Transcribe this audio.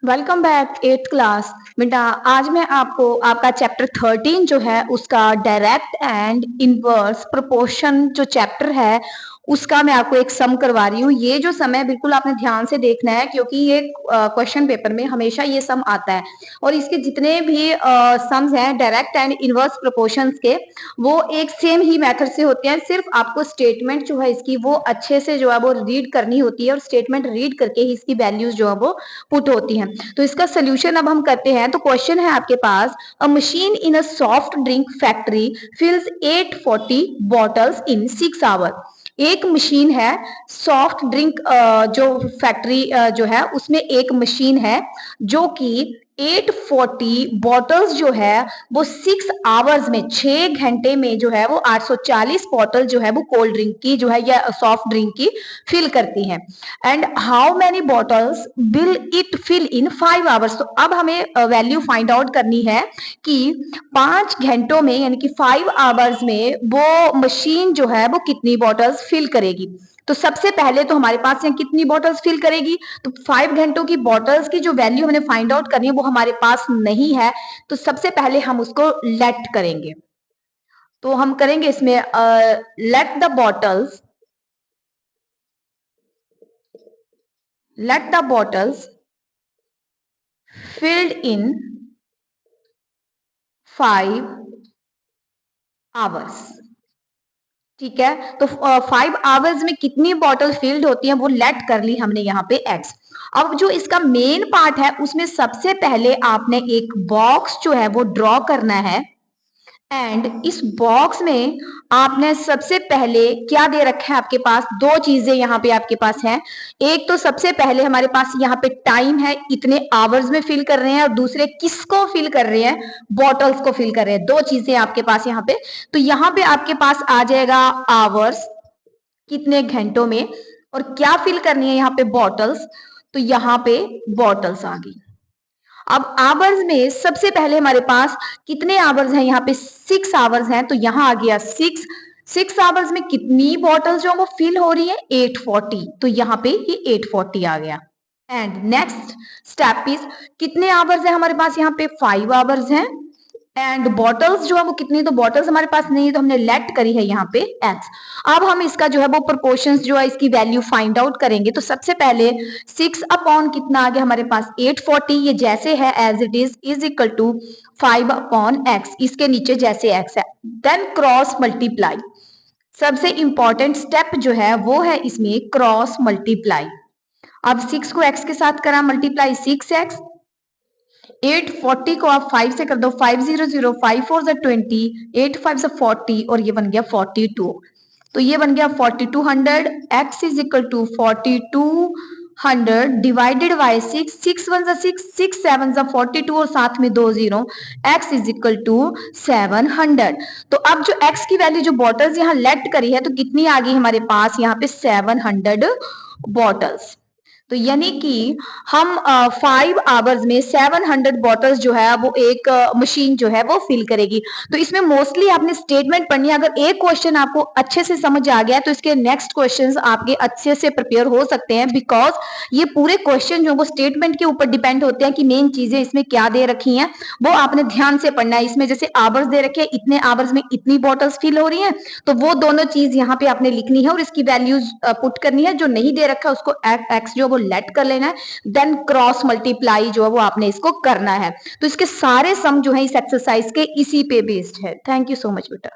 Welcome back eighth class. बेटा आज मैं आपको आपका चैप्टर 13 जो है उसका डायरेक्ट एंड इनवर्स प्रोपोर्शन जो चैप्टर है उसका मैं आपको एक सम करवा रही हूँ। ये जो सम है बिल्कुल आपने ध्यान से देखना है क्योंकि ये क्वेश्चन पेपर में हमेशा ये सम आता है और इसके जितने भी सम्स हैं डायरेक्ट एंड इनवर्स प्रोपोर्शंस के वो एक सेम ही मेथड से होते हैं। सिर्फ आपको स्टेटमेंट जो है इसकी वो अच्छे से जो है वो रीड करनी होती है और स्टेटमेंट रीड करके ही इसकी वैल्यूज जो है वो पुट होती हैं। तो इसका सोल्यूशन अब हम करते हैं। तो क्वेश्चन है आपके पास, a machine in a soft drink factory fills 840 bottles in 6 hour. एक मशीन है सॉफ्ट ड्रिंक जो फैक्ट्री जो है उसमें एक मशीन है जो कि 840 बॉटल्स जो है वो 6 आवर्स में 6 घंटे में जो है वो 840 बॉटल जो है वो कोल्ड ड्रिंक की जो है या सॉफ्ट ड्रिंक की फिल करती हैं। And how many bottles will it fill in 5 hours. तो अब हमें वैल्यू फाइंड आउट करनी है कि 5 घंटों में यानी कि 5 आवर्स में वो मशीन जो है वो कितनी बॉटल्स फिल करेगी। तो सबसे पहले तो हमारे पास यहाँ कितनी बॉटल्स फिल करेगी, तो 5 घंटों की बॉटल्स की जो वैल्यू हमने फाइंड आउट करनी है वो हमारे पास नहीं है। तो सबसे पहले हम उसको लेट करेंगे। तो हम करेंगे इसमें let the bottles filled in 5 hours. ठीक है, तो 5 आवर्स में कितनी बॉटल फिल्ड होती है वो लेट कर ली हमने यहाँ पे एक्स। अब जो इसका मेन पार्ट है उसमें सबसे पहले आपने एक बॉक्स जो है वो ड्रॉ करना है एंड इस बॉक्स में आपने सबसे पहले क्या दे रखा है, आपके पास दो चीजें यहाँ पे आपके पास है। एक तो सबसे पहले हमारे पास यहाँ पे टाइम है, इतने आवर्स में फिल कर रहे हैं, और दूसरे किसको फिल कर रहे हैं, बॉटल्स को फिल कर रहे हैं। दो चीजें आपके पास यहाँ पे। तो यहाँ पे आपके पास आ जाएगा आवर्स, कितने घंटों में, और क्या फिल करनी है यहाँ पे, बॉटल्स। तो यहाँ पे बॉटल्स आ गई। अब आवर्स में सबसे पहले हमारे पास कितने आवर्स हैं, यहाँ पे 6 आवर्स हैं, तो यहाँ आ गया 6 आवर्स में कितनी बॉटल्स जो वो फिल हो रही है, 840। तो यहाँ पे ये 840 आ गया। एंड नेक्स्ट स्टेप इज, कितने आवर्स है हमारे पास, यहाँ पे 5 आवर्स हैं। एंड बॉटल्स जो है वो कितनी, तो बॉटल्स हमारे पास नहीं है तो हमने लेट करी है यहाँ पे एक्स। अब हम इसका जो है वो प्रोपोर्शंस जो है इसकी वैल्यू फाइंड आउट करेंगे। तो सबसे पहले 6 अपॉन कितना आ गया हमारे पास, 840, ये जैसे है as it is equal to 5 upon X, इसके नीचे जैसे एक्स है। देन क्रॉस मल्टीप्लाई, सबसे इंपॉर्टेंट स्टेप जो है वो है इसमें क्रॉस मल्टीप्लाई। अब 6 को x के साथ करा मल्टीप्लाई, 6x, 840 को आप 5 से कर दो, 500, 5 4 20, 8 5 40, और ये बन गया 42। तो ये बन गया 4200, x is equal to 4200 divided by 6, 6 1 6, 6 7 42, और साथ में 2 zero, x is equal to 700। तो अब जो x की वैल्यू जो बॉटल्स यहाँ लेट करी है, तो कितनी आ गई हमारे पास यहाँ पे 700 बॉटल्स। तो यानी कि हम 5 आवर्स में 700 बॉटल्स जो है वो एक मशीन जो है वो फिल करेगी। तो इसमें मोस्टली आपने स्टेटमेंट पढ़नी है। अगर एक क्वेश्चन आपको अच्छे से समझ आ गया तो इसके नेक्स्ट क्वेश्चंस आपके अच्छे से प्रिपेयर हो सकते हैं, बिकॉज ये पूरे क्वेश्चन जो वो स्टेटमेंट के ऊपर डिपेंड होते हैं कि मेन चीजें इसमें क्या दे रखी हैं, वो आपने ध्यान से पढ़ना है। इसमें जैसे आवर्स दे रखे हैं, इतने आवर्स में इतनी बॉटल्स फिल हो रही हैं, तो वो दोनों चीज यहाँ पे आपने लिखनी है और इसकी वैल्यूज पुट करनी है। जो नहीं दे रखा है उसको एक्स जो वो लेट कर लेना है, देन क्रॉस मल्टीप्लाई जो है वो आपने इसको करना है। तो इसके सारे सम जो है इस एक्सरसाइज के इसी पे बेस्ड है। थैंक यू सो मच बेटा।